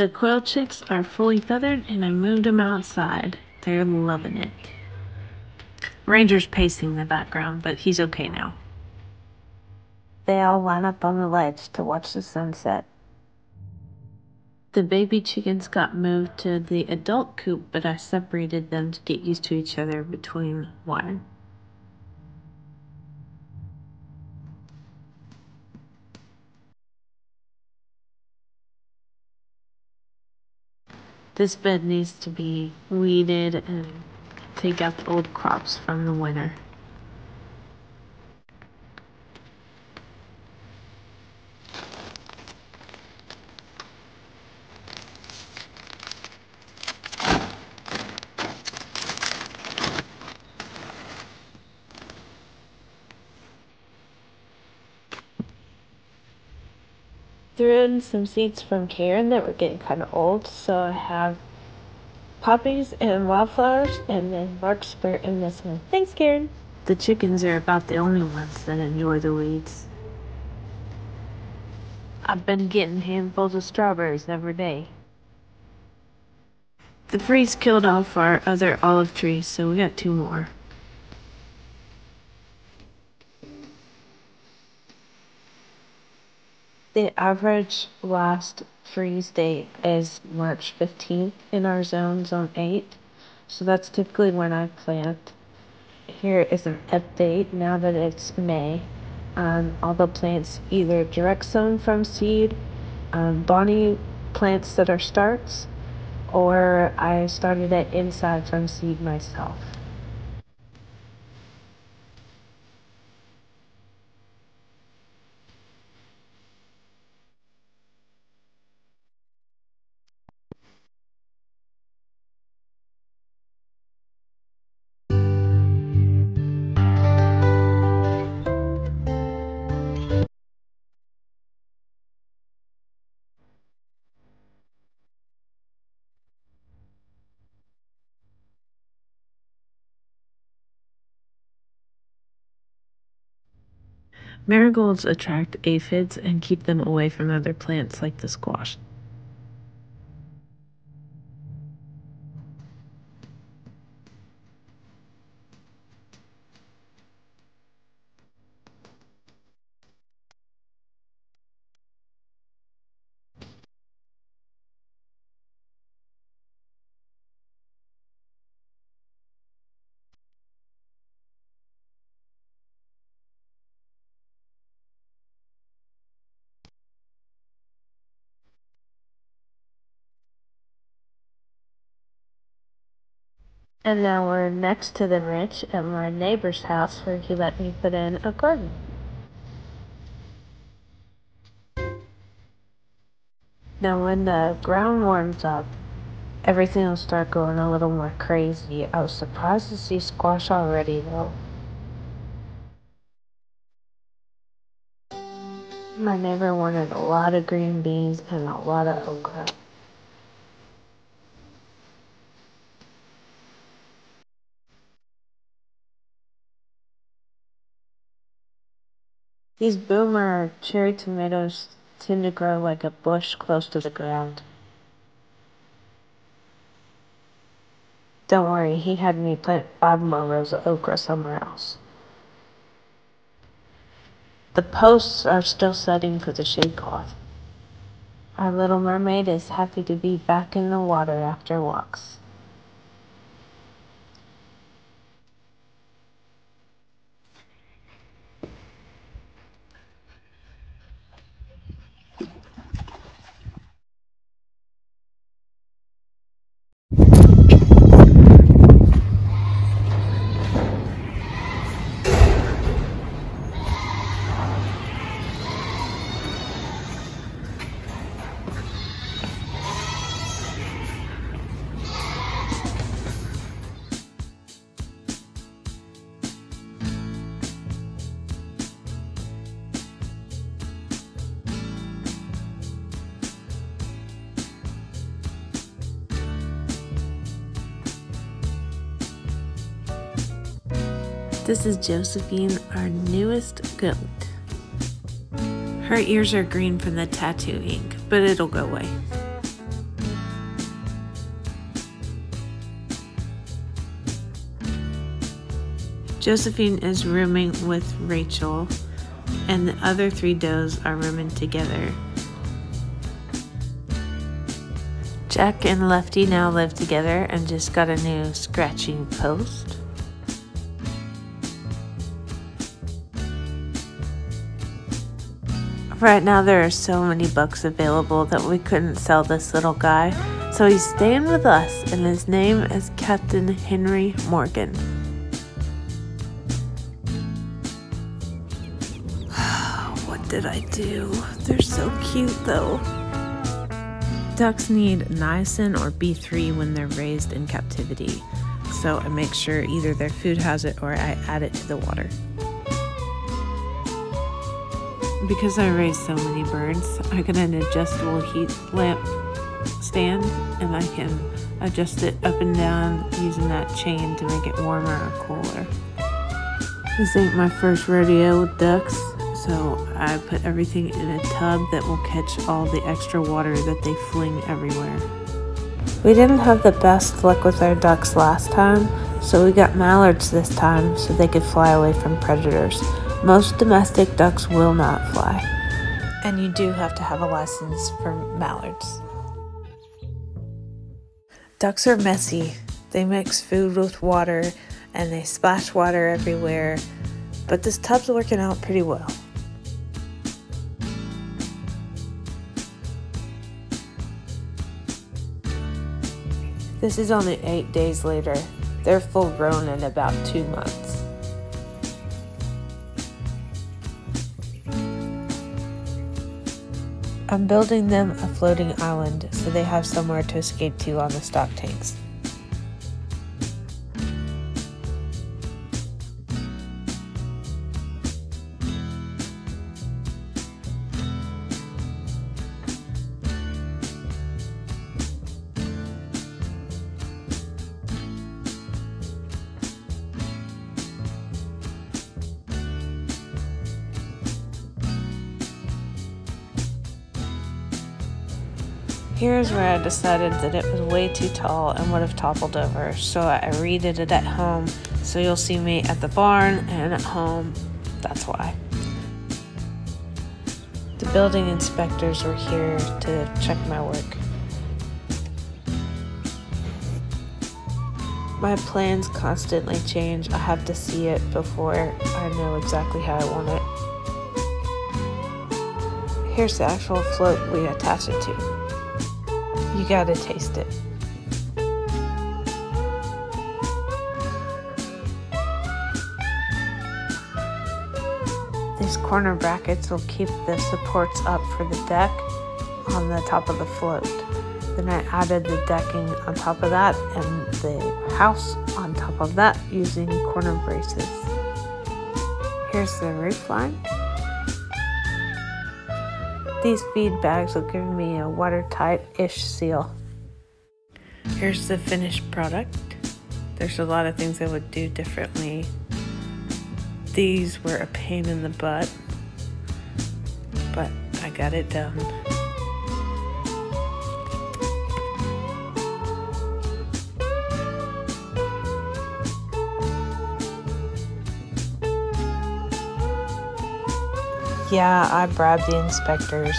The quail chicks are fully feathered and I moved them outside. They're loving it. Ranger's pacing in the background, but he's okay now. They all line up on the ledge to watch the sunset. The baby chickens got moved to the adult coop, but I separated them to get used to each other between one. This bed needs to be weeded and take out the old crops from the winter. Threw in some seeds from Karen that were getting kind of old, so I have poppies and wildflowers and then larkspur in this one. Thanks, Karen. The chickens are about the only ones that enjoy the weeds. I've been getting handfuls of strawberries every day. The freeze killed off our other olive trees, so we got 2 more. The average last freeze date is March 15th in our zone 8. So that's typically when I plant. Here is an update now that it's May. All the plants either direct sown from seed, Bonnie plants that are starts, or I started it inside from seed myself. Marigolds attract aphids and keep them away from other plants like the squash. And now we're next to the ranch at my neighbor's house where he let me put in a garden. Now when the ground warms up, everything will start going a little more crazy. I was surprised to see squash already though. My neighbor wanted a lot of green beans and a lot of okra. These boomer cherry tomatoes tend to grow like a bush close to the ground. Don't worry, he had me plant 5 more rows of okra somewhere else. The posts are still setting for the shade cloth. Our little mermaid is happy to be back in the water after walks. This is Josephine, our newest goat. Her ears are green from the tattoo ink, but it'll go away. Josephine is rooming with Rachel, and the other 3 does are rooming together. Jack and Lefty now live together and just got a new scratching post. Right now there are so many bucks available that we couldn't sell this little guy, so he's staying with us, and his name is Captain Henry Morgan. What did I do? They're so cute though. Ducks need niacin or B3 when they're raised in captivity, so I make sure either their food has it or I add it to the water. Because I raise so many birds, I got an adjustable heat lamp stand, and I can adjust it up and down using that chain to make it warmer or cooler. This ain't my first rodeo with ducks, so I put everything in a tub that will catch all the extra water that they fling everywhere. We didn't have the best luck with our ducks last time, so we got mallards this time so they could fly away from predators. Most domestic ducks will not fly. And you do have to have a license for mallards. Ducks are messy. They mix food with water and they splash water everywhere, but this tub's working out pretty well. This is only 8 days later. They're full grown in about 2 months. I'm building them a floating island so they have somewhere to escape to on the stock tanks. Here's where I decided that it was way too tall and would have toppled over, so I redid it at home, so you'll see me at the barn and at home. That's why. The building inspectors were here to check my work. My plans constantly change. I have to see it before I know exactly how I want it. Here's the actual float we attach it to. You gotta taste it. These corner brackets will keep the supports up for the deck on the top of the float. Then I added the decking on top of that and the house on top of that using corner braces. Here's the roof line. These feed bags will give me a watertight-ish seal. Here's the finished product. There's a lot of things I would do differently. These were a pain in the butt, but I got it done. Yeah, I bribed the inspectors.